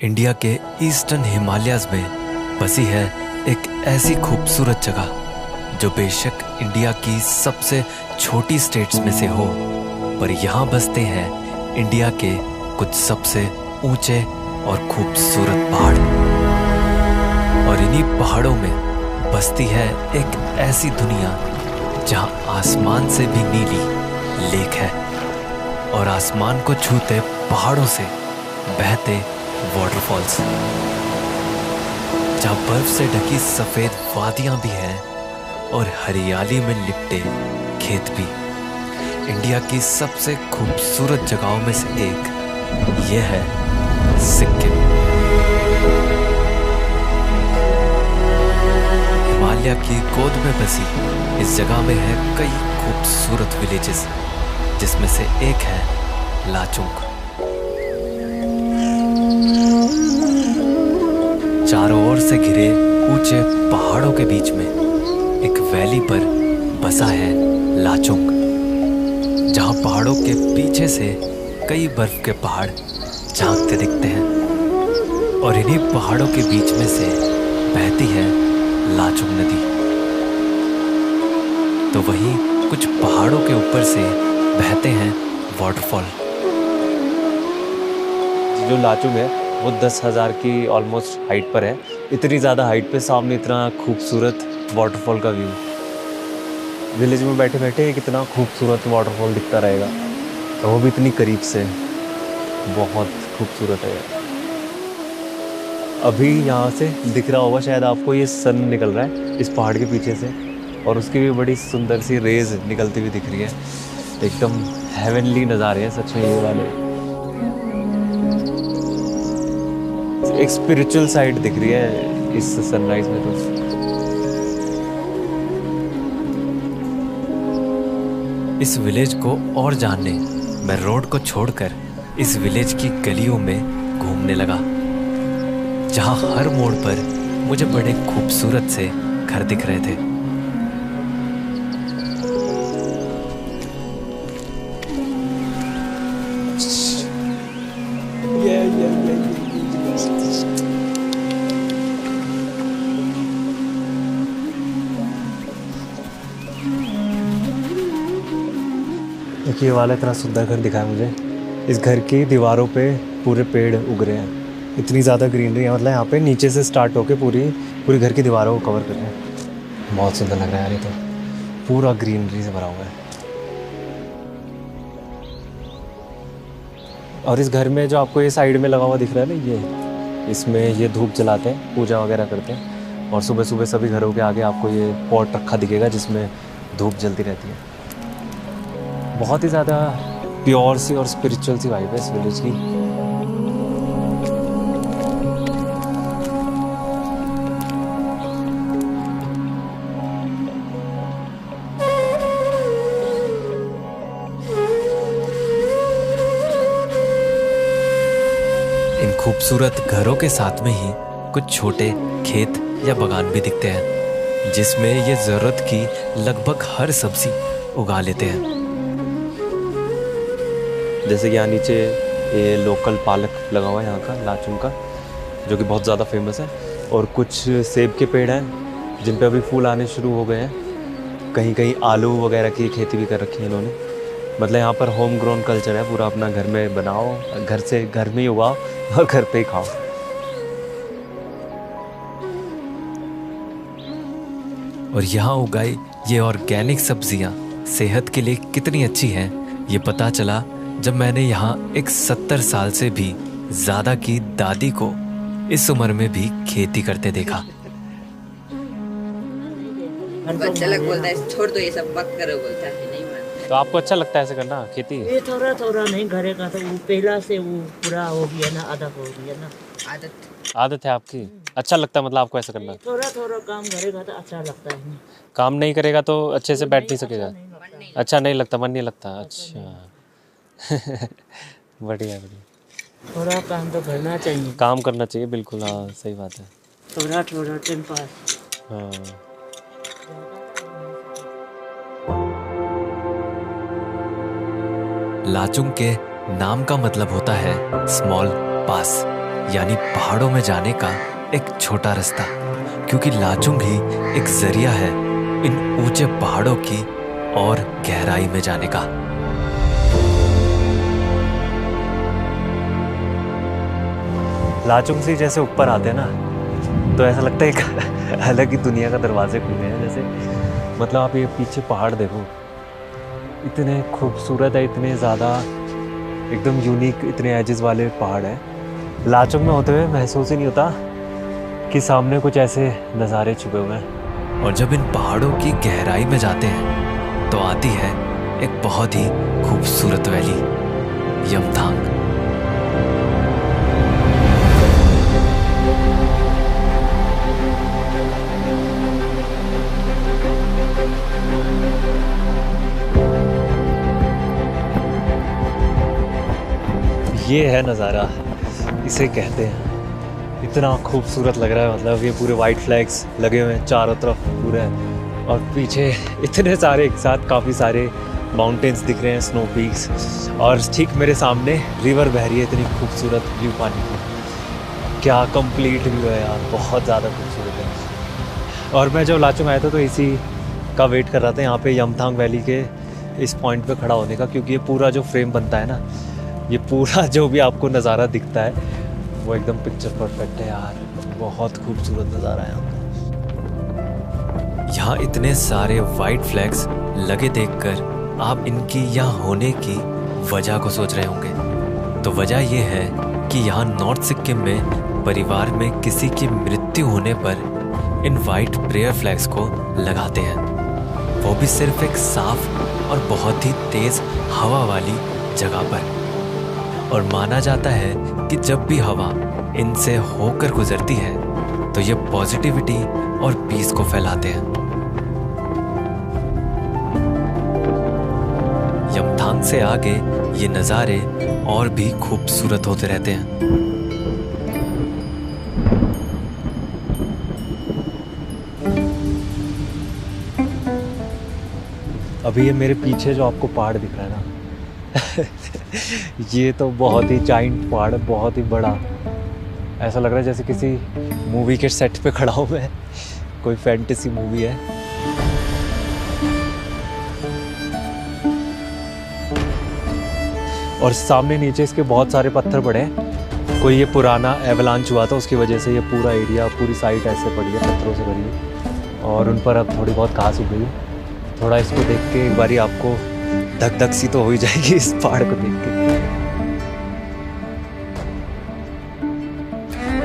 India के eastern Himalayas में बसी है एक ऐसी खूबसूरत जगह जो बेशक इंडिया की सबसे छोटी स्टेट्स में से हो, पर यहाँ बसते हैं इंडिया के कुछ सबसे ऊंचे और खूबसूरत पहाड़। और इन्हीं पहाड़ों में बसती है एक ऐसी दुनिया जहाँ आसमान से भी नीली लेक है और आसमान को छूते पहाड़ों से बहते वाटरफॉल्स, जहाँ बर्फ से ढकी सफेद वादियां भी हैं और हरियाली में लिपटे खेत भी। इंडिया की सबसे खूबसूरत जगहों में से एक ये है सिक्किम। हिमालय की गोद में बसी इस जगह में है कई खूबसूरत विलेजेस, जिसमें से एक है लाचुंग। चारों ओर से घिरे ऊंचे पहाड़ों के बीच में एक वैली पर बसा है लाचुंग, जहां पहाड़ों के पीछे से कई बर्फ के पहाड़ झांकते दिखते हैं और इन्हीं पहाड़ों के बीच में से बहती है लाचुंग नदी। तो वहीं कुछ पहाड़ों के ऊपर से बहते हैं वाटरफॉल। जो लाचुंग है वो 10,000 की ऑलमोस्ट हाइट पर है। इतनी ज़्यादा हाइट पे सामने इतना खूबसूरत वाटरफॉल का व्यू। विलेज में बैठे बैठे कितना खूबसूरत वाटरफॉल दिखता रहेगा, और वो भी इतनी करीब से। बहुत खूबसूरत है। अभी यहाँ से दिख रहा होगा शायद आपको, ये सन निकल रहा है इस पहाड़ के पीछे से, और उसकी भी बड़ी सुंदर सी रेज निकलती हुई दिख रही है। एकदम हेवनली नज़ारे हैं सच में ये वाले। एक स्पिरिचुअल साइड दिख रही है इस सनराइज में। तो इस विलेज को और जानने मैं रोड को छोड़कर इस विलेज की गलियों में घूमने लगा, जहां हर मोड़ पर मुझे बड़े खूबसूरत से घर दिख रहे थे। ये वाला इतना सुंदर घर दिखा है मुझे। इस घर की दीवारों पे पूरे पेड़ उग रहे हैं। इतनी ज़्यादा ग्रीनरी है, मतलब यहाँ पे नीचे से स्टार्ट होके पूरी घर की दीवारों को कवर कर रहे हैं। बहुत सुंदर लग रहा है यार, ये तो पूरा ग्रीनरी से भरा हुआ है। और इस घर में जो आपको ये साइड में लगा हुआ दिख रहा है ना, इसमें ये धूप जलाते हैं, पूजा वगैरह करते हैं। और सुबह सुबह सभी घरों के आगे आपको ये पॉट रखा दिखेगा जिसमें धूप जलती रहती है। बहुत ही ज़्यादा प्योर सी और स्पिरिचुअल सी वाइब है इस विलेज की। इन खूबसूरत घरों के साथ में ही कुछ छोटे खेत या बागान भी दिखते हैं, जिसमें ये ज़रूरत की लगभग हर सब्जी उगा लेते हैं। जैसे कि यहाँ नीचे ये लोकल पालक लगा हुआ है यहाँ का, लाचुंग का, जो कि बहुत ज़्यादा फेमस है। और कुछ सेब के पेड़ हैं जिन पे अभी फूल आने शुरू हो गए हैं। कहीं कहीं आलू वगैरह की खेती भी कर रखी है इन्होंने। मतलब यहाँ पर होम ग्रोन कल्चर है पूरा। अपना घर में बनाओ, घर में ही उगाओ और घर पे ही खाओ। और यहाँ उगाई ये ऑर्गेनिक सब्जियाँ सेहत के लिए कितनी अच्छी हैं, ये पता चला जब मैंने यहाँ एक 70 साल से भी ज्यादा की दादी को इस उम्र में भी खेती करते देखा। बच्चा लोग बोलता है छोड़ दो ये सब, वक्त करो, बोलता है नहीं मानता। तो आपको अच्छा लगता है ऐसे करना खेती? ये थोड़ा थोड़ा नहीं करेगा तो वो पहला से वो पूरा हो गया ना, आधा हो गया ना। आदत है आपकी। अच्छा लगता है मतलब आपको ऐसा करना? थोड़ा थोड़ा काम करेगा तो अच्छा लगता है। काम नहीं करेगा तो अच्छे से बैठ नहीं सकेगा। अच्छा नहीं लगता, मन नहीं लगता। अच्छा बढ़िया बढ़िया। थोड़ा काम तो करना चाहिए। काम करना चाहिए, बिल्कुल। हाँ सही बात है। थोड़ा थोड़ा टाइम पास। हाँ। लाचुंग के नाम का मतलब होता है स्मॉल पास, यानी पहाड़ों में जाने का एक छोटा रास्ता, क्योंकि लाचुंग ही एक जरिया है इन ऊंचे पहाड़ों की और गहराई में जाने का। लाचुंग से जैसे ऊपर आते हैं ना, तो ऐसा लगता है एक अलग ही दुनिया का दरवाजे खुले हैं। जैसे मतलब आप ये पीछे पहाड़ देखो, इतने खूबसूरत है, इतने ज़्यादा एकदम यूनिक, इतने एजेस वाले पहाड़ हैं। लाचुंग में होते हुए महसूस ही नहीं होता कि सामने कुछ ऐसे नज़ारे छुपे हुए हैं। और जब इन पहाड़ों की गहराई में जाते हैं तो आती है एक बहुत ही खूबसूरत वैली, यमथांग। ये है नज़ारा, इसे कहते हैं। इतना खूबसूरत लग रहा है, मतलब ये पूरे वाइट फ्लैग्स लगे हुए हैं चारों तरफ पूरे, और पीछे इतने सारे एक साथ काफ़ी सारे माउंटेन्स दिख रहे हैं, स्नो पीक्स, और ठीक मेरे सामने रिवर बह रही है, इतनी खूबसूरत व्यू पानी की। क्या कंप्लीट व्यू है यार, बहुत ज़्यादा खूबसूरत है। और मैं जब लाचुंग आया था तो इसी का वेट कर रहा था, यहाँ पे यमथांग वैली के इस पॉइंट पे खड़ा होने का, क्योंकि ये पूरा जो फ्रेम बनता है ना, ये पूरा जो भी आपको नज़ारा दिखता है वो एकदम पिक्चर परफेक्ट है यार। बहुत खूबसूरत नज़ारा है यहाँ इतने सारे वाइट फ्लैग्स लगे देखकर आप इनकी यहाँ होने की वजह को सोच रहे होंगे। तो वजह ये है कि यहाँ नॉर्थ सिक्किम में परिवार में किसी की मृत्यु होने पर इन वाइट प्रेयर फ्लैग्स को लगाते हैं, वो भी सिर्फ एक साफ और बहुत ही तेज हवा वाली जगह पर। और माना जाता है कि जब भी हवा इनसे होकर गुजरती है तो ये पॉजिटिविटी और पीस को फैलाते हैं। यमथांग से आगे ये नज़ारे और भी खूबसूरत होते रहते हैं। अभी ये मेरे पीछे जो आपको पहाड़ दिख रहा है ना ये तो बहुत ही जाइंट पहाड़ है, बहुत ही बड़ा। ऐसा लग रहा है जैसे किसी मूवी के सेट पे खड़ा हूँ मैं, कोई फैंटेसी मूवी है। और सामने नीचे इसके बहुत सारे पत्थर पड़े हैं, कोई ये पुराना एवलांच हुआ था, उसकी वजह से ये पूरा एरिया, पूरी साइड ऐसे पड़ी है, पत्थरों से भरी है। और उन पर अब थोड़ी बहुत घास उग गई है। थोड़ा इसको देख के एक बारी आपको धक धक सी तो हो ही जाएगी इस पहाड़ को देख के।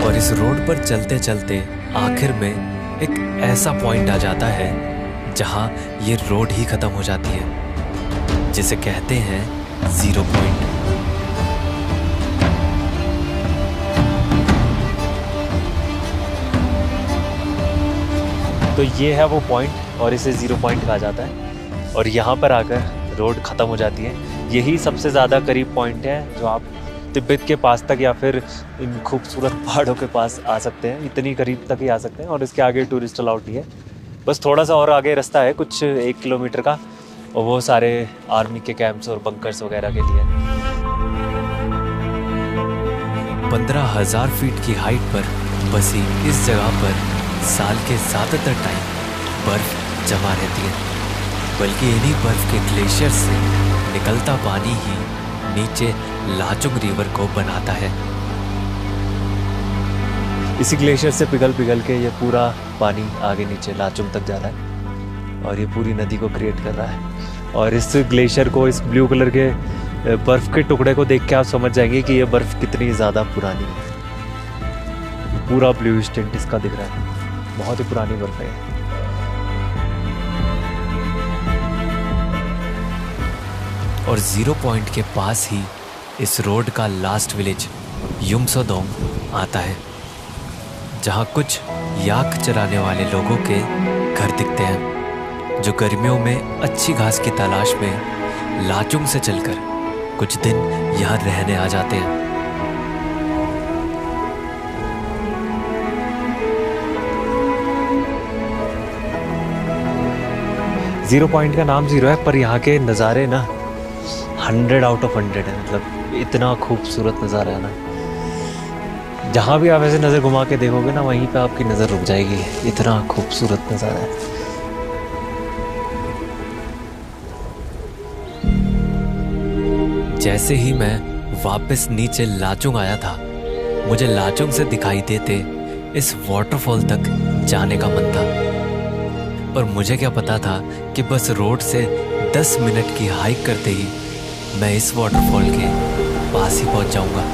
और इस रोड पर चलते चलते आखिर में एक ऐसा पॉइंट आ जाता है जहां ये रोड ही खत्म हो जाती है, जिसे कहते हैं 0 पॉइंट। तो ये है वो पॉइंट और इसे 0 पॉइंट कहा जाता है। और यहाँ पर आकर रोड ख़त्म हो जाती है। यही सबसे ज़्यादा करीब पॉइंट है जो आप तिब्बत के पास तक या फिर इन खूबसूरत पहाड़ों के पास आ सकते हैं, इतनी करीब तक ही आ सकते हैं। और इसके आगे टूरिस्ट अलाउड नहीं है, बस थोड़ा सा और आगे रास्ता है कुछ 1 किलोमीटर का, और वो सारे आर्मी के कैंप्स और बंकर्स वगैरह के लिए। 15,000 फीट की हाइट पर बसी इस जगह पर साल के ज़्यादातर टाइम बर्फ जमा रहती है, बल्कि इन्हीं बर्फ के ग्लेशियर से निकलता पानी ही नीचे लाचुंग रिवर को बनाता है। इसी ग्लेशियर से पिघल पिघल के ये पूरा पानी आगे नीचे लाचुंग तक जा रहा है और ये पूरी नदी को क्रिएट कर रहा है। और इस ग्लेशियर को, इस ब्लू कलर के बर्फ़ के टुकड़े को देख के आप समझ जाएंगे कि ये बर्फ़ कितनी ज़्यादा पुरानी है। पूरा ब्लू टिंट इसका दिख रहा है, बहुत ही पुरानी बर्फ़ है। और 0 पॉइंट के पास ही इस रोड का लास्ट विलेज युमसोदोंग आता है, जहाँ कुछ याक चराने वाले लोगों के घर दिखते हैं, जो गर्मियों में अच्छी घास की तलाश में लाचुंग से चलकर कुछ दिन यहाँ रहने आ जाते हैं। 0 पॉइंट का नाम 0 है, पर यहाँ के नज़ारे ना 100 आउट ऑफ 100 है। मतलब इतना खूबसूरत नज़ारा है ना, जहाँ भी आप ऐसे नज़र घुमा के देखोगे ना, वहीं पे आपकी नज़र रुक जाएगी, इतना खूबसूरत नज़ारा है। जैसे ही मैं वापस नीचे लाचुंग आया था, मुझे लाचुंग से दिखाई देते इस वाटरफॉल तक जाने का मन था। पर मुझे क्या पता था कि बस रोड से 10 मिनट की हाइक करते ही मैं इस वाटरफॉल के पास ही पहुंच जाऊंगा।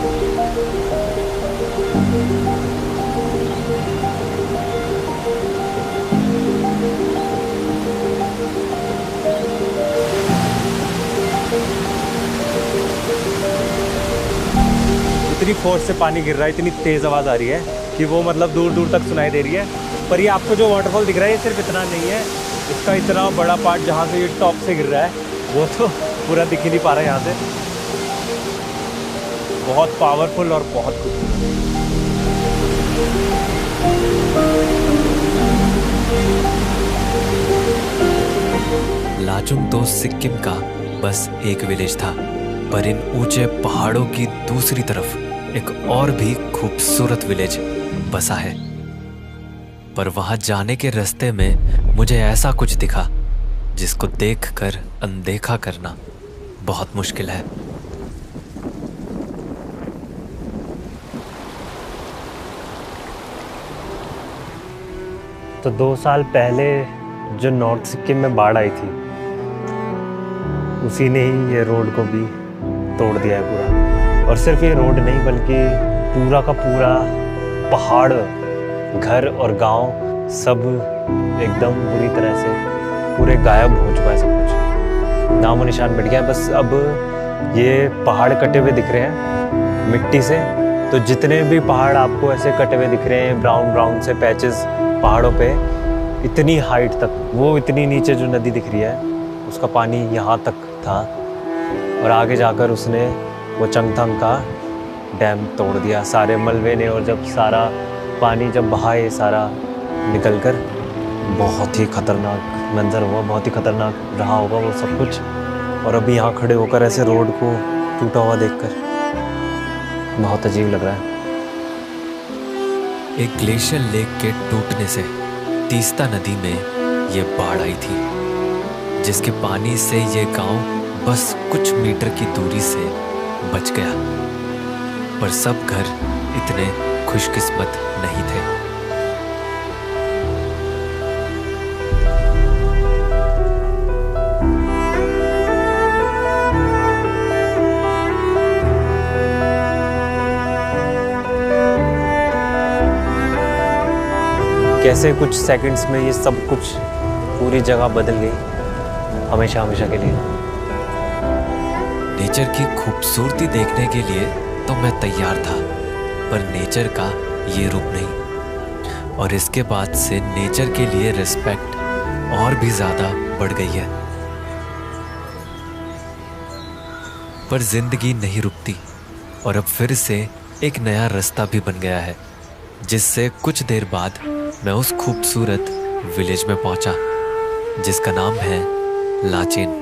इतनी फोर्स से पानी गिर रहा है, इतनी तेज़ आवाज़ आ रही है कि वो मतलब दूर दूर तक सुनाई दे रही है। पर ये आपको जो वाटरफॉल दिख रहा है, ये सिर्फ इतना नहीं है, इसका इतना बड़ा पार्ट जहाँ से ये टॉप से गिर रहा है वो तो पूरा दिख ही नहीं पा रहा है यहाँ से। बहुत पावरफुल और बहुत खूबसूरत। लाचुंग तो सिक्किम का बस एक विलेज था, पर इन ऊंचे पहाड़ों की दूसरी तरफ एक और भी खूबसूरत विलेज बसा है। पर वहां जाने के रास्ते में मुझे ऐसा कुछ दिखा जिसको देखकर अनदेखा करना बहुत मुश्किल है। तो 2 साल पहले जो नॉर्थ सिक्किम में बाढ़ आई थी, उसी ने ही ये रोड को भी तोड़ दिया है पूरा। और सिर्फ ये रोड नहीं, बल्कि पूरा का पूरा पहाड़, घर और गांव सब एकदम बुरी तरह से पूरे गायब हो चुका है। सब कुछ नामो निशान मिट गया है। बस अब ये पहाड़ कटे हुए दिख रहे हैं मिट्टी से। तो जितने भी पहाड़ आपको ऐसे कटे हुए दिख रहे हैं, ब्राउन ब्राउन से पैचेस पहाड़ों पे, इतनी हाइट तक, वो इतनी नीचे जो नदी दिख रही है उसका पानी यहाँ तक था। और आगे जाकर उसने वो चंगथंग का डैम तोड़ दिया सारे मलबे ने। और जब सारा पानी जब बहा ये सारा निकल कर, बहुत ही खतरनाक मंजर हुआ, बहुत ही खतरनाक रहा होगा वो सब कुछ। और अभी यहाँ खड़े होकर ऐसे रोड को टूटा हुआ देखकर बहुत अजीब लग रहा है। एक ग्लेशियर लेक के टूटने से तीस्ता नदी में ये बाढ़ आई थी, जिसके पानी से ये गांव बस कुछ मीटर की दूरी से बच गया। पर सब घर इतने खुशकिस्मत नहीं थे। कैसे कुछ सेकंड्स में ये सब कुछ पूरी जगह बदल गई, हमेशा हमेशा के लिए। नेचर की खूबसूरती देखने के लिए तो मैं तैयार था, पर नेचर का ये रूप नहीं। और इसके बाद से नेचर के लिए रिस्पेक्ट और भी ज़्यादा बढ़ गई है। पर जिंदगी नहीं रुकती, और अब फिर से एक नया रास्ता भी बन गया है, जिससे कुछ देर बाद मैं उस खूबसूरत विलेज में पहुंचा जिसका नाम है लाचेन।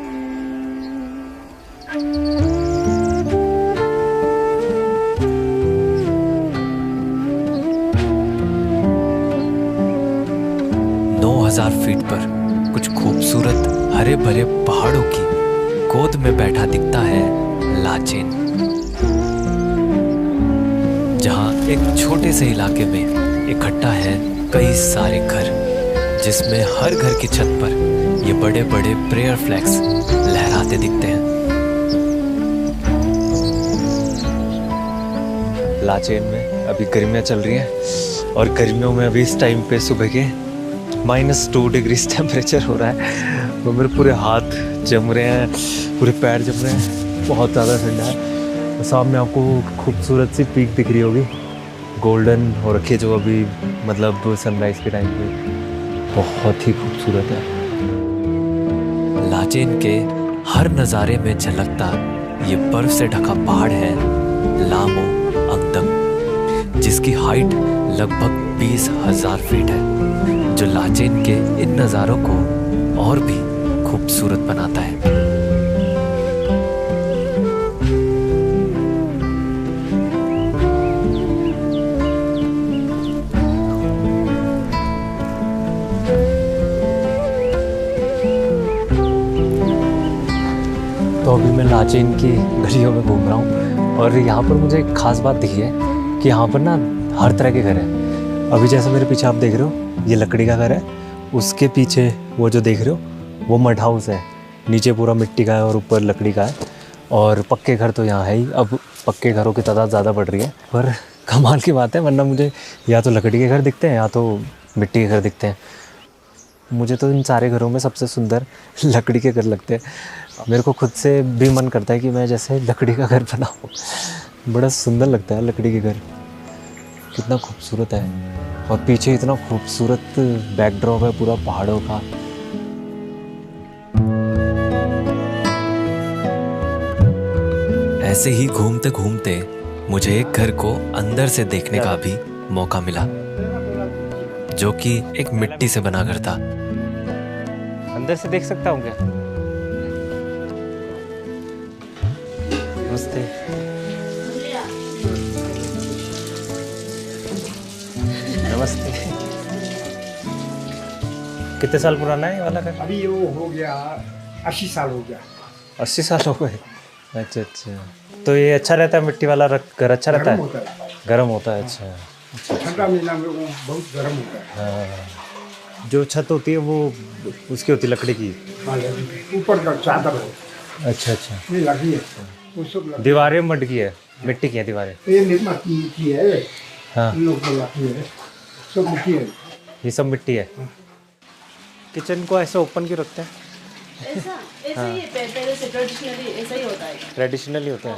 फीट पर कुछ खूबसूरत हरे भरे पहाड़ों की गोद में बैठा दिखता है लाचेन, जहां एक छोटे से इलाके में इकट्ठा है कई सारे घर, जिसमें हर घर की छत पर ये बड़े बड़े प्रेयर फ्लैग्स लहराते दिखते हैं। लाचेन में अभी गर्मियाँ चल रही हैं, और गर्मियों में अभी इस टाइम पे सुबह के -2 डिग्री टेम्परेचर हो रहा है। तो मेरे पूरे हाथ जम रहे हैं, पूरे पैर जम रहे हैं, बहुत ज़्यादा ठंडा है। तो सामने आपको खूबसूरत सी पीक दिख रही होगी, गोल्डन हो रखी है, जो अभी मतलब सनराइज़ के टाइम पे बहुत ही खूबसूरत है। लाचेन के हर नज़ारे में झलकता ये बर्फ से ढका पहाड़ है लामो अंगदम, जिसकी हाइट लगभग 20,000 फीट है, जो लाचेन के इन नज़ारों को और भी खूबसूरत बनाता है। तो अभी मैं लाचेन की गलियों में घूम रहा हूँ और यहाँ पर मुझे एक खास बात दिखी है कि यहाँ पर ना हर तरह के घर हैं। अभी जैसे मेरे पीछे आप देख रहे हो ये लकड़ी का घर है, उसके पीछे वो जो देख रहे हो वो मड हाउस है, नीचे पूरा मिट्टी का है और ऊपर लकड़ी का है। और पक्के घर तो यहाँ है ही, अब पक्के घरों की तादाद ज़्यादा बढ़ रही है, पर कमाल की बात है, वरना मुझे या तो लकड़ी के घर दिखते हैं या तो मिट्टी के घर दिखते हैं। मुझे तो इन सारे घरों में सबसे सुंदर लकड़ी के घर लगते हैं। मेरे को खुद से भी मन करता है कि मैं जैसे लकड़ी का घर बनाऊँ, बड़ा सुंदर लगता है लकड़ी के घर, कितना खूबसूरत है। और पीछे इतना खूबसूरत बैकड्रॉप है पूरा पहाड़ों का। ऐसे ही घूमते घूमते मुझे एक घर को अंदर से देखने का भी मौका मिला, जो कि एक मिट्टी से बना घर था। अंदर से देख सकता हूँ क्या? नमस्ते। नमस्ते। कितने साल पुराना है ये वाला घर? अभी वो हो गया 80 साल हो गया। 80 साल हो गए। अच्छा अच्छा, तो ये अच्छा रहता है मिट्टी वाला घर? अच्छा रहता गर्म है? होता है, गर्म होता है। अच्छा, ठंडा महीना में वो बहुत गर्म होता है। हाँ। जो छत होती है वो उसकी होती है लकड़ी की? हाँ, ऊपर का चादर है। अच्छा अच्छा, नहीं लगी है वो सब लगी। दीवारें मड की है, मिट्टी की है दीवारें? ये निर्मा की है। हाँ, इन लोग को लगी है, सब मिट्टी है। ये सब मिट्टी है। किचन को ऐसे ओपन क्यों रखते हैं? ऐसा ही पहले से ट्रेडिशनली ऐसा ही होता है। ट्रेडिशनली होता है।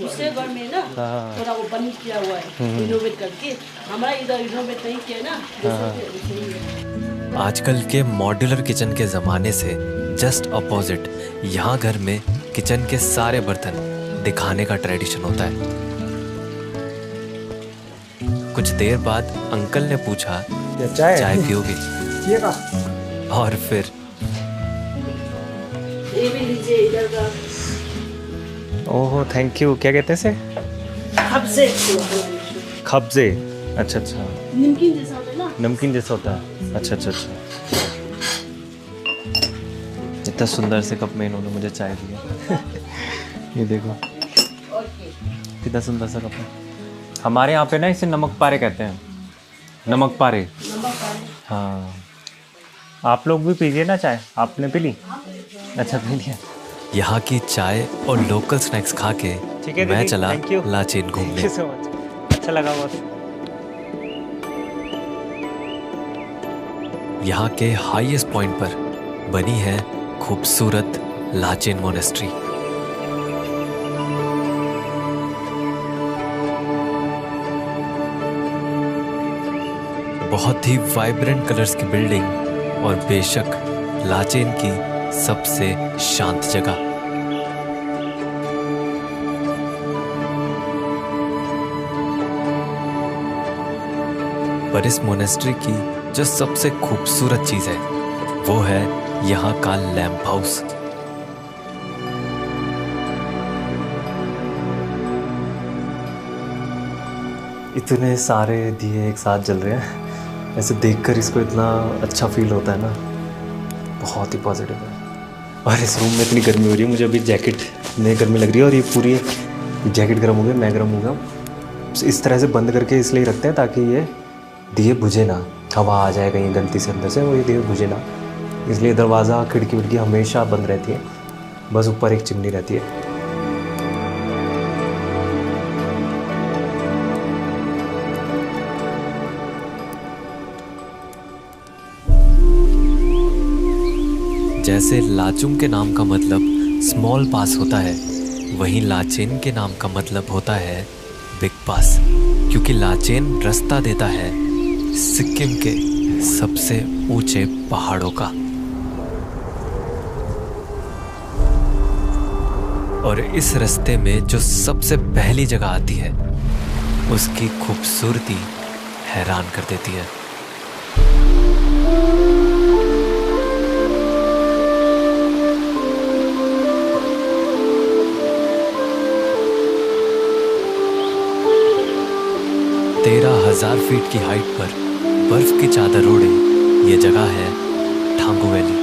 दूसरे घर में ना हाँ। थोड़ा ओपन किया हुआ है, रिनोवेट करके। हमारा इधर रिनोवेट नहीं किया ना, वैसे ही है। आजकल के मॉड्यूलर किचन के ज़माने से जस्ट अपोजिट यहाँ घर में किचन के सारे बर्तन दिखाने का ट्रेडिशन होता है। कुछ देर बाद अंकल ने पूछा, चाय पियोगे? ये का और फिर ये भी लीजिए इधर का। ओहो, थैंक यू। क्या कहते हैं इसे? खब्जे। खब्जे। अच्छा अच्छा, नमकीन जैसा होता है ना। नमकीन जैसा होता है। अच्छा अच्छा अच्छा। इतना सुंदर से कप में इन्होंने मुझे चाय दिया। ये देखो कितना सुंदर सा कप है। हमारे यहाँ पे ना इसे नमक पारे कहते हैं। नमक पारे। हाँ, आप लोग भी पीजिए ना चाय। आपने पी ली? अच्छा, पी लिया। यहाँ की चाय और लोकल स्नैक्स खा के ठीक है मैं दीदी, चला thank you। लाचेन थैंक घूमने। यू सो मच, अच्छा लगा बहुत। यहाँ के हाईएस्ट पॉइंट पर बनी है खूबसूरत लाचेन मोनेस्ट्री। बहुत ही वाइब्रेंट कलर्स की बिल्डिंग और बेशक लाचेन की सबसे शांत जगह। पर इस मोनेस्ट्री की जो सबसे खूबसूरत चीज है वो है यहाँ का लैंप हाउस। इतने सारे दिए एक साथ जल रहे हैं, ऐसे देखकर इसको इतना अच्छा फील होता है ना, बहुत ही पॉजिटिव है। और इस रूम में इतनी गर्मी हो रही है, मुझे अभी जैकेट में गर्मी लग रही है और ये पूरी जैकेट गर्म हो गई, मैं गर्म हो गया। इस तरह से बंद करके इसलिए रखते हैं ताकि ये दिए बुझे ना, हवा आ जाए कहीं गलती से अंदर से, वो ये दिए बुझे ना, इसलिए दरवाज़ा खिड़की विड़की हमेशा बंद रहती है, बस ऊपर एक चिमनी रहती है। जैसे लाचुंग के नाम का मतलब स्मॉल पास होता है, वहीं लाचेन के नाम का मतलब होता है बिग पास, क्योंकि लाचेन रास्ता देता है सिक्किम के सबसे ऊंचे पहाड़ों का। और इस रास्ते में जो सबसे पहली जगह आती है उसकी खूबसूरती हैरान कर देती है। तेरह 1000 फीट की हाइट पर बर्फ की चादर ओढ़े ये जगह है ठांगू वैली।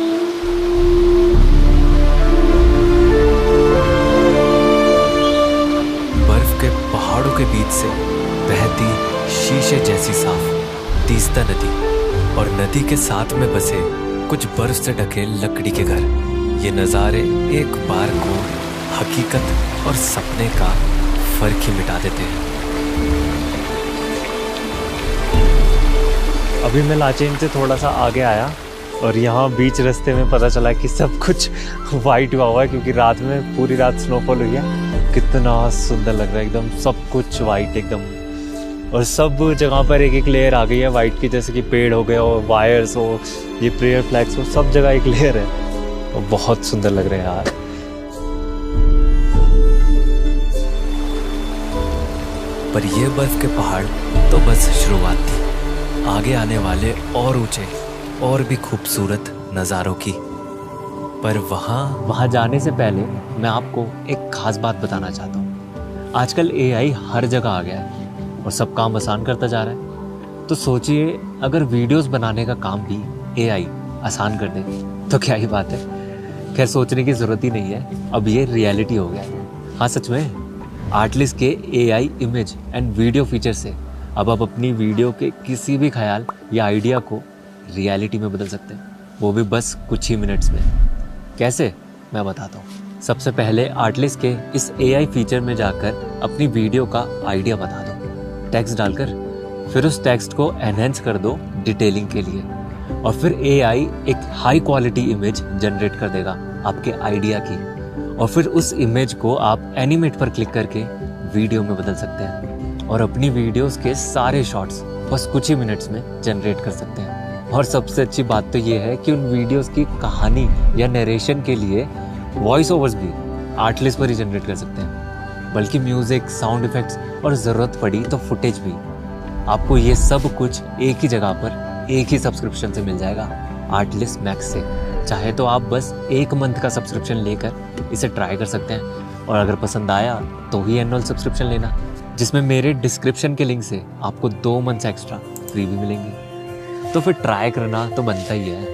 के बीच से बहती शीशे जैसी साफ तीस्ता नदी और नदी के साथ में बसे कुछ बर्फ से ढके लकड़ी के घर। ये नज़ारे एक बार को हकीकत और सपने का फर्क ही मिटा देते हैं। अभी मैं लाचेन से थोड़ा सा आगे आया और यहाँ बीच रास्ते में पता चला कि सब कुछ वाइट हुआ है क्योंकि रात में पूरी रात स्नोफॉल हुई है। कितना सुंदर लग रहा है एकदम, सब कुछ वाइट एकदम, और सब जगह पर एक एक लेयर आ गई है वाइट की, जैसे कि पेड़ हो गए और वायर्स हो, ये प्रेयर फ्लैग्स हो, सब जगह एक लेयर है और बहुत सुंदर लग रहा है यार। पर ये बर्फ के पहाड़ तो बस शुरुआत थी, आगे आने वाले और ऊंचे और भी खूबसूरत नज़ारों की। पर वहाँ जाने से पहले मैं आपको एक खास बात बताना चाहता हूँ। आजकल AI हर जगह आ गया है और सब काम आसान करता जा रहा है। तो सोचिए अगर वीडियोस बनाने का काम भी AI आसान कर दे तो क्या ही बात है। खैर सोचने की ज़रूरत ही नहीं है, अब ये रियलिटी हो गया है। हाँ सच में आर्टलिस्ट के AI image and video feature से अब आप अपनी वीडियो के किसी भी ख्याल या आइडिया को रियलिटी में बदल सकते हैं, वो भी बस कुछ ही मिनट्स में। कैसे, मैं बताता हूँ। सबसे पहले आर्टलिस्ट के इस AI फीचर में जाकर अपनी वीडियो का आइडिया बता दो, टेक्स्ट डालकर, फिर उस टेक्स्ट को एनहेंस कर दो डिटेलिंग के लिए, और फिर AI एक हाई क्वालिटी इमेज जनरेट कर देगा आपके आइडिया की, और फिर उस इमेज को आप एनिमेट पर क्लिक करके वीडियो में बदल सकते हैं और अपनी वीडियोस के सारे शॉट्स बस कुछ ही मिनट्स में जनरेट कर सकते हैं। और सबसे अच्छी बात तो ये है कि उन वीडियोस की कहानी या नरेशन के लिए वॉइस ओवर्स भी आर्टलिस्ट पर ही जनरेट कर सकते हैं, बल्कि म्यूजिक, साउंड इफेक्ट्स और ज़रूरत पड़ी तो फुटेज भी। आपको ये सब कुछ एक ही जगह पर एक ही सब्सक्रिप्शन से मिल जाएगा, आर्टलिस्ट मैक्स से। चाहे तो आप बस 1 मंथ का सब्सक्रिप्शन लेकर इसे ट्राई कर सकते हैं, और अगर पसंद आया तो ही एनुअल सब्सक्रिप्शन लेना, जिसमें मेरे डिस्क्रिप्शन के लिंक से आपको 2 मंथ्स एक्स्ट्रा फ्री भी मिलेंगे। तो फिर ट्राई करना तो बनता ही है।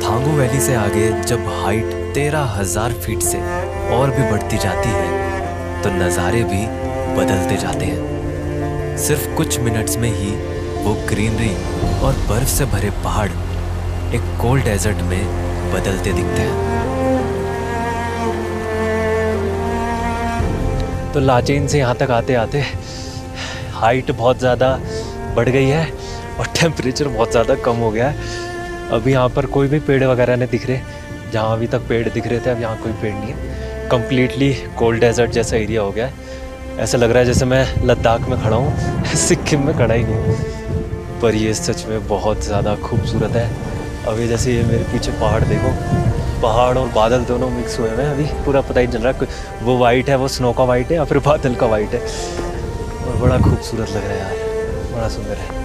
थांगू वैली से आगे जब हाइट 13,000 फीट से और भी बढ़ती जाती है तो नज़ारे भी बदलते जाते हैं। सिर्फ कुछ मिनट्स में ही वो ग्रीनरी और बर्फ से भरे पहाड़ एक कोल्ड डेजर्ट में बदलते दिखते हैं। तो लाचेन से यहाँ तक आते आते हाइट बहुत ज़्यादा बढ़ गई है और टेम्परेचर बहुत ज़्यादा कम हो गया है। अभी यहाँ पर कोई भी पेड़ वगैरह नहीं दिख रहे, जहाँ अभी तक पेड़ दिख रहे थे अब यहाँ कोई पेड़ नहीं है। कम्प्लीटली कोल्ड डेजर्ट जैसा एरिया हो गया है। ऐसा लग रहा है जैसे मैं लद्दाख में खड़ा हूँ, सिक्किम में खड़ा ही नहीं। पर ये सच में बहुत ज़्यादा खूबसूरत है। अभी जैसे ये मेरे पीछे पहाड़ देखो, पहाड़ और बादल दोनों मिक्स हुए हैं। अभी पूरा पता ही चल रहा है वो वाइट है, वो स्नो का वाइट है या फिर बादल का वाइट है, और बड़ा खूबसूरत लग रहा है यार, बड़ा सुंदर है।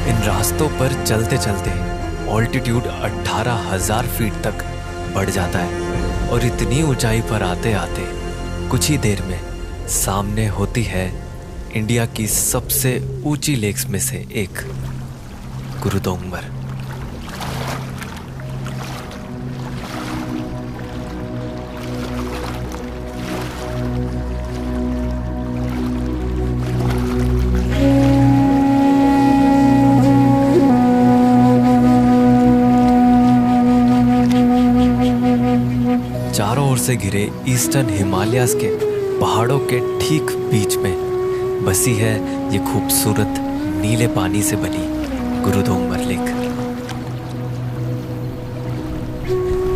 इन रास्तों पर चलते चलते ऑल्टीट्यूड 18,000 फीट तक बढ़ जाता है और इतनी ऊंचाई पर आते आते कुछ ही देर में सामने होती है इंडिया की सबसे ऊंची लेक्स में से एक, गुरुदोंगमर। चारों ओर से घिरे ईस्टर्न हिमालयाज के पहाड़ों के ठीक बीच में बसी है ये खूबसूरत नीले पानी से बनी गुरुदोंगमर लेक।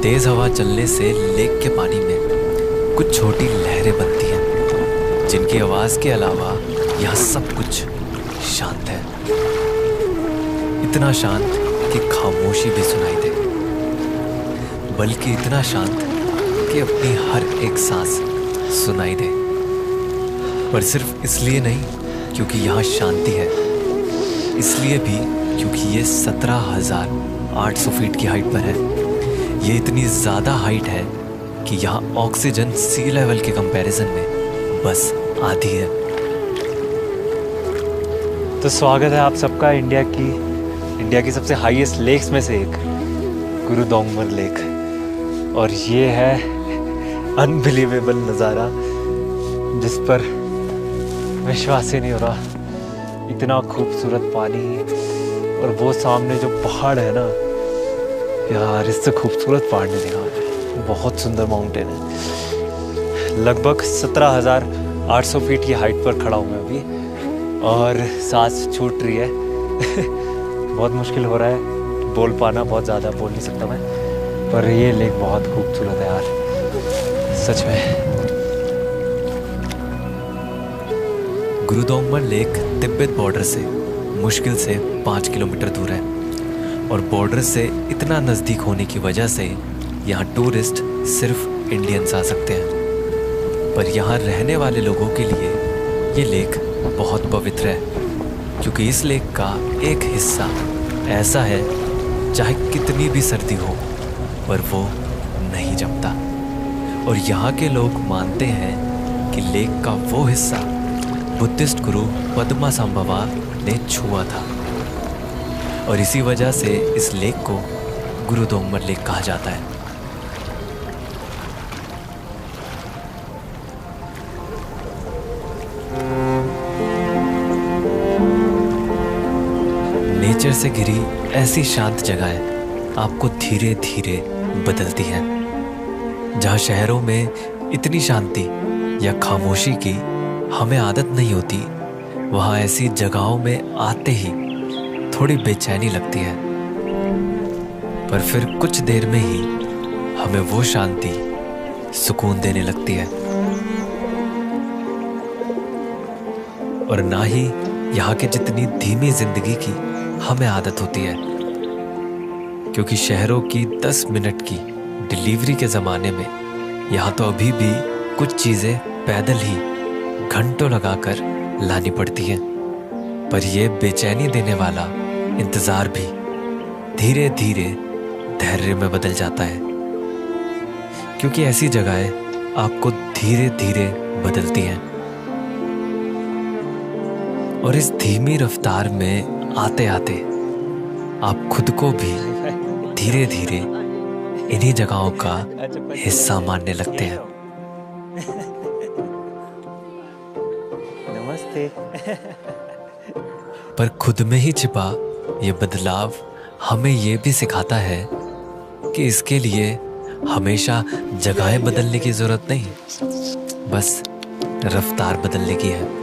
तेज हवा चलने से लेक के पानी में कुछ छोटी लहरें बनती हैं, जिनकी आवाज के अलावा यहाँ सब कुछ शांत है। इतना शांत कि खामोशी भी सुनाई दे, बल्कि इतना शांत कि अपनी हर एक सांस सुनाई दे। पर सिर्फ इसलिए नहीं क्योंकि यहाँ शांति है, इसलिए भी क्योंकि ये 17,800 फीट की हाइट पर है। ये इतनी ज़्यादा हाइट है कि यहाँ ऑक्सीजन सी लेवल के कंपैरिजन में बस आधी है। तो स्वागत है आप सबका इंडिया की इंडिया की सबसे हाईएस्ट लेक्स में से एक, गुरु दोंगमर लेक। और ये है अनबिलीवेबल नज़ारा जिस पर विश्वास ही नहीं हो रहा। इतना खूबसूरत पानी और वो सामने जो पहाड़ है ना यार, इससे खूबसूरत पहाड़ नहीं देखा मैंने। बहुत सुंदर माउंटेन है। लगभग 17,800 फीट की हाइट पर खड़ा हूँ मैं अभी और सांस छूट रही है। बहुत मुश्किल हो रहा है बोल पाना, बहुत ज़्यादा बोल नहीं सकता मैं, पर ये लेक बहुत खूबसूरत है यार सच में। गुरु दोंगमर लेक तिब्बत बॉर्डर से मुश्किल से 5 किलोमीटर दूर है और बॉर्डर से इतना नज़दीक होने की वजह से यहाँ टूरिस्ट सिर्फ इंडियंस आ सकते हैं। पर यहाँ रहने वाले लोगों के लिए ये लेक बहुत पवित्र है, क्योंकि इस लेक का एक हिस्सा ऐसा है चाहे कितनी भी सर्दी हो पर वो नहीं जमता। और यहाँ के लोग मानते हैं कि लेक का वो हिस्सा बुद्धिस्ट गुरु पद्मासंभवा ने छुआ था और इसी वजह से इस लेक को गुरु दोंगमर लेक कहा जाता है। नेचर से घिरी ऐसी शांत जगह आपको धीरे धीरे बदलती है। जहाँ शहरों में इतनी शांति या खामोशी की हमें आदत नहीं होती, वहाँ ऐसी जगहों में आते ही थोड़ी बेचैनी लगती है, पर फिर कुछ देर में ही हमें वो शांति सुकून देने लगती है। और ना ही यहाँ के जितनी धीमी जिंदगी की हमें आदत होती है, क्योंकि शहरों की 10 मिनट की डिलीवरी के ज़माने में यहाँ तो अभी भी कुछ चीज़ें पैदल ही घंटों लगाकर लानी पड़ती हैं। पर यह बेचैनी देने वाला इंतज़ार भी धीरे धीरे धैर्य में बदल जाता है, क्योंकि ऐसी जगहें आपको धीरे धीरे बदलती हैं। और इस धीमी रफ्तार में आते आते आप खुद को भी धीरे धीरे इन्हीं जगहों का हिस्सा मानने लगते हैं। नमस्ते। पर खुद में ही छिपा ये बदलाव हमें ये भी सिखाता है कि इसके लिए हमेशा जगहें बदलने की जरूरत नहीं, बस रफ्तार बदलने की है।